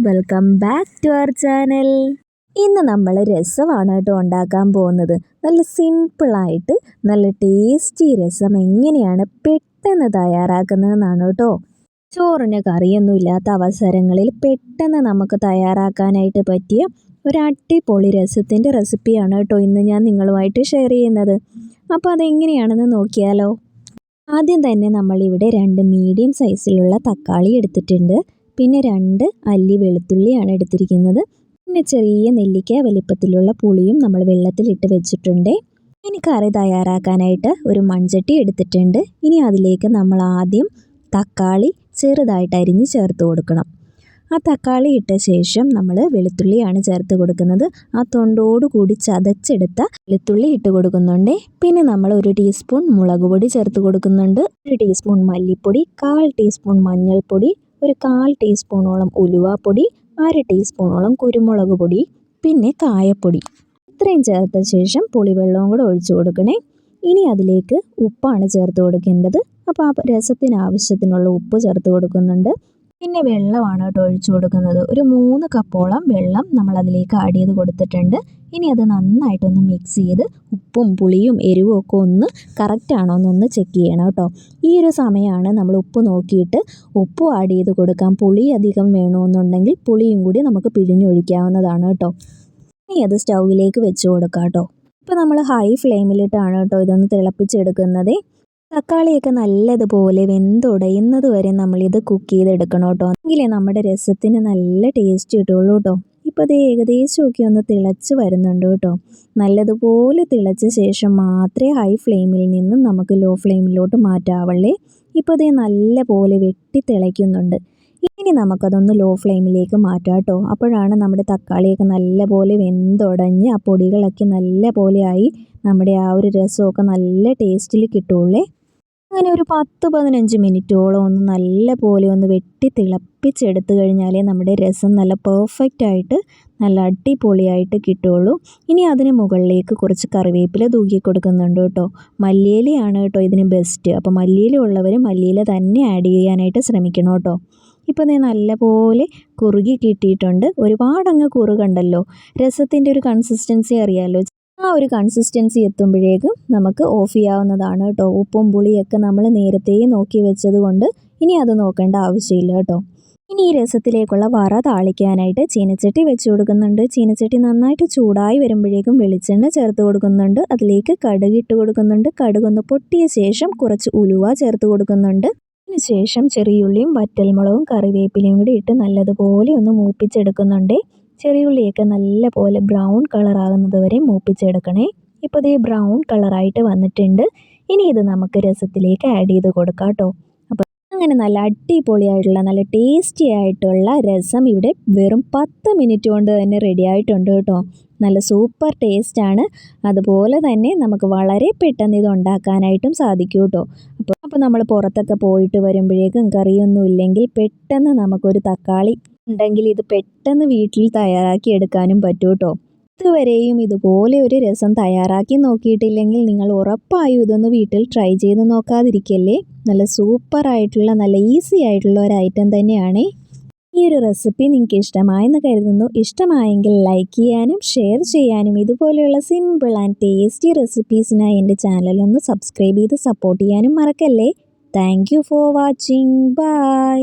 Welcome back to our channel. ഇന്ന് നമ്മൾ രസമാണ് കേട്ടോ ഉണ്ടാക്കാൻ പോകുന്നത്. നല്ല സിമ്പിളായിട്ട് നല്ല ടേസ്റ്റി രസം എങ്ങനെയാണ് പെട്ടെന്ന് തയ്യാറാക്കുന്നതെന്നാണ് കേട്ടോ. ചോറിന് കറിയൊന്നും ഇല്ലാത്ത അവസരങ്ങളിൽ പെട്ടെന്ന് നമുക്ക് തയ്യാറാക്കാനായിട്ട് പറ്റിയ ഒരു അടിപൊളി രസത്തിൻ്റെ റെസിപ്പിയാണ് കേട്ടോ ഇന്ന് ഞാൻ നിങ്ങളുമായിട്ട് ഷെയർ ചെയ്യുന്നത്. അപ്പോൾ അതെങ്ങനെയാണെന്ന് നോക്കിയാലോ. ആദ്യം തന്നെ നമ്മളിവിടെ 2 മീഡിയം സൈസിലുള്ള തക്കാളി എടുത്തിട്ടുണ്ട്. പിന്നെ 2 അല്ലി വെളുത്തുള്ളിയാണ് എടുത്തിരിക്കുന്നത്. പിന്നെ ചെറിയ നെല്ലിക്ക വലിപ്പത്തിലുള്ള പുളിയും നമ്മൾ വെള്ളത്തിലിട്ട് വെച്ചിട്ടുണ്ട്. ഇനി കറി തയ്യാറാക്കാനായിട്ട് ഒരു മൺചട്ടി എടുത്തിട്ടുണ്ട്. ഇനി അതിലേക്ക് നമ്മൾ ആദ്യം തക്കാളി ചെറുതായിട്ട് അരിഞ്ഞ് ചേർത്ത് കൊടുക്കണം. ആ തക്കാളി ഇട്ട ശേഷം നമ്മൾ വെളുത്തുള്ളിയാണ് ചേർത്ത് കൊടുക്കുന്നത്. ആ തൊണ്ടോടുകൂടി ചതച്ചെടുത്ത വെളുത്തുള്ളി ഇട്ട് കൊടുക്കുന്നുണ്ട്. പിന്നെ നമ്മൾ 1 ടീസ്പൂൺ മുളക് പൊടി ചേർത്ത് കൊടുക്കുന്നുണ്ട്. 1 ടീസ്പൂൺ മല്ലിപ്പൊടി, 1/4 ടീസ്പൂൺ മഞ്ഞൾപ്പൊടി, 1/4 ടീസ്പൂണോളം ഉലുവാപ്പൊടി, 1/2 ടീസ്പൂണോളം കുരുമുളക് പൊടി, പിന്നെ കായപ്പൊടി. ഇത്രയും ചേർത്ത ശേഷം പുളിവെള്ളവും കൂടെ ഒഴിച്ചു കൊടുക്കണേ. ഇനി അതിലേക്ക് ഉപ്പാണ് ചേർത്ത് കൊടുക്കേണ്ടത്. അപ്പോൾ ആ രസത്തിന് ആവശ്യത്തിനുള്ള ഉപ്പ് ചേർത്ത് കൊടുക്കുന്നുണ്ട്. പിന്നെ വെള്ളമാണ് കേട്ടോ ഒഴിച്ചു കൊടുക്കുന്നത്. ഒരു 3 കപ്പോളം വെള്ളം നമ്മൾ അതിലേക്ക് ആഡ് ചെയ്ത് കൊടുത്തിട്ടുണ്ട്. ഇനി അത് നന്നായിട്ടൊന്ന് മിക്സ് ചെയ്ത് ഉപ്പും പുളിയും എരിവും ഒക്കെ ഒന്ന് കറക്റ്റ് ആണോ എന്നൊന്ന് ചെക്ക് ചെയ്യണം കേട്ടോ. ഈ ഒരു സമയമാണ് നമ്മൾ ഉപ്പ് നോക്കിയിട്ട് ഉപ്പും ആഡ് ചെയ്ത് കൊടുക്കാം. പുളി അധികം വേണമെന്നുണ്ടെങ്കിൽ പുളിയും കൂടി നമുക്ക് പിഴിഞ്ഞൊഴിക്കാവുന്നതാണ് കേട്ടോ. ഇനി അത് സ്റ്റൗവിലേക്ക് വെച്ച് കൊടുക്കാം കേട്ടോ. ഇപ്പോൾ നമ്മൾ ഹൈ ഫ്ലെയിമിലിട്ടാണ് കേട്ടോ ഇതൊന്ന് തിളപ്പിച്ചെടുക്കുന്നത്. തക്കാളിയൊക്കെ നല്ലതുപോലെ വെന്തുടയുന്നത് വരെ നമ്മളിത് കുക്ക് ചെയ്തെടുക്കണം കേട്ടോ. എങ്കിലേ നമ്മുടെ രസത്തിന് നല്ല ടേസ്റ്റ് കിട്ടുള്ളൂ കേട്ടോ. ഇപ്പോൾ അത് ഏകദേശമൊക്കെ ഒന്ന് തിളച്ച് വരുന്നുണ്ട് കേട്ടോ. നല്ലതുപോലെ തിളച്ച ശേഷം മാത്രമേ ഹൈ ഫ്ലെയിമിൽ നിന്നും നമുക്ക് ലോ ഫ്ലെയിമിലോട്ട് മാറ്റാവുള്ളേ. ഇപ്പോൾ ഇത് നല്ല പോലെ വെട്ടി തിളയ്ക്കുന്നുണ്ട്. ഇനി നമുക്കതൊന്ന് ലോ ഫ്ലെയിമിലേക്ക് മാറ്റാം കേട്ടോ. അപ്പോഴാണ് നമ്മുടെ തക്കാളിയൊക്കെ നല്ല പോലെ വെന്തുടഞ്ഞ് ആ പൊടികളൊക്കെ നല്ല പോലെ ആയി നമ്മുടെ ആ ഒരു രസമൊക്കെ നല്ല ടേസ്റ്റിൽ കിട്ടുള്ളേ. അങ്ങനെ ഒരു 10-15 മിനിറ്റോളം ഒന്ന് നല്ല പോലെ ഒന്ന് വെട്ടി തിളപ്പിച്ചെടുത്തു കഴിഞ്ഞാലേ നമ്മുടെ രസം നല്ല പെർഫെക്റ്റ് ആയിട്ട് നല്ല അടിപൊളിയായിട്ട് കിട്ടുള്ളൂ. ഇനി അതിന് മുകളിലേക്ക് കുറച്ച് കറിവേപ്പില തൂക്കി കൊടുക്കുന്നുണ്ട് കേട്ടോ. മല്ലിയിലയാണ് കേട്ടോ ഇതിന് ബെസ്റ്റ്. അപ്പോൾ മല്ലിയില ഉള്ളവർ മല്ലിയില തന്നെ ആഡ് ചെയ്യാനായിട്ട് ശ്രമിക്കണം കേട്ടോ. ഇപ്പോൾ ഇത് നല്ല പോലെ കുറുകി കിട്ടിയിട്ടുണ്ട്. ഒരുപാടങ്ങ് കുറുകണ്ടല്ലോ. രസത്തിൻ്റെ ഒരു കൺസിസ്റ്റൻസി അറിയാമല്ലോ. ആ ഒരു കൺസിസ്റ്റൻസി എത്തുമ്പോഴേക്കും നമുക്ക് ഓഫ് ചെയ്യാവുന്നതാണ് കേട്ടോ. ഉപ്പും പുളിയൊക്കെ നമ്മൾ നേരത്തെ നോക്കി വെച്ചത് കൊണ്ട് ഇനി അത് നോക്കേണ്ട ആവശ്യമില്ല കേട്ടോ. ഇനി ഈ രസത്തിലേക്കുള്ള വറ താളിക്കാനായിട്ട് ചീനച്ചട്ടി വെച്ച് കൊടുക്കുന്നുണ്ട്. ചീനച്ചട്ടി നന്നായിട്ട് ചൂടായി വരുമ്പോഴേക്കും വെളിച്ചെണ്ണ ചേർത്ത് കൊടുക്കുന്നുണ്ട്. അതിലേക്ക് കടുക് ഇട്ട് കൊടുക്കുന്നുണ്ട്. കടുകൊന്ന് പൊട്ടിയ ശേഷം കുറച്ച് ഉലുവ ചേർത്ത് കൊടുക്കുന്നുണ്ട്. അതിനുശേഷം ചെറിയുള്ളിയും വറ്റൽമുളകും കറിവേപ്പിലയും കൂടി ഇട്ട് നല്ലതുപോലെ ഒന്ന് മൂപ്പിച്ചെടുക്കുന്നുണ്ട്. ചെറിയുള്ളിയൊക്കെ നല്ല പോലെ ബ്രൗൺ കളറാകുന്നത് വരെ മൂപ്പിച്ചെടുക്കണേ. ഇപ്പോൾ ഇത് ബ്രൗൺ കളറായിട്ട് വന്നിട്ടുണ്ട്. ഇനി ഇത് നമുക്ക് രസത്തിലേക്ക് ആഡ് ചെയ്ത് കൊടുക്കാം കേട്ടോ. അപ്പോൾ അങ്ങനെ നല്ല അടിപൊളിയായിട്ടുള്ള നല്ല ടേസ്റ്റി ആയിട്ടുള്ള രസം ഇവിടെ വെറും 10 മിനിറ്റ് കൊണ്ട് തന്നെ റെഡി ആയിട്ടുണ്ട് കേട്ടോ. നല്ല സൂപ്പർ ടേസ്റ്റാണ്. അതുപോലെ തന്നെ നമുക്ക് വളരെ പെട്ടെന്ന് ഇത് ഉണ്ടാക്കാനായിട്ടും സാധിക്കും കേട്ടോ. അപ്പോൾ നമ്മൾ പുറത്തൊക്കെ പോയിട്ട് വരുമ്പോഴേക്കും കറിയൊന്നും ഇല്ലെങ്കിൽ പെട്ടെന്ന് നമുക്കൊരു തക്കാളി ഉണ്ടെങ്കിൽ ഇത് പെട്ടെന്ന് വീട്ടിൽ തയ്യാറാക്കി എടുക്കാനും പറ്റും കേട്ടോ. ഇതുവരെയും ഇതുപോലെ ഒരു രസം തയ്യാറാക്കി നോക്കിയിട്ടില്ലെങ്കിൽ നിങ്ങൾ ഉറപ്പായും ഇതൊന്ന് വീട്ടിൽ ട്രൈ ചെയ്ത് നോക്കാതിരിക്കല്ലേ. നല്ല സൂപ്പറായിട്ടുള്ള നല്ല ഈസി ആയിട്ടുള്ള ഒരു ഐറ്റം തന്നെയാണ്. ഈ ഒരു റെസിപ്പി നിങ്ങൾക്ക് ഇഷ്ടമായെന്ന് കരുതുന്നു. ഇഷ്ടമായെങ്കിൽ ലൈക്ക് ചെയ്യാനും ഷെയർ ചെയ്യാനും ഇതുപോലെയുള്ള സിമ്പിൾ ആൻഡ് ടേസ്റ്റി റെസിപ്പീസിനായി എൻ്റെ ചാനലൊന്ന് സബ്സ്ക്രൈബ് ചെയ്ത് സപ്പോർട്ട് ചെയ്യാനും മറക്കല്ലേ. Thank you for watching. By.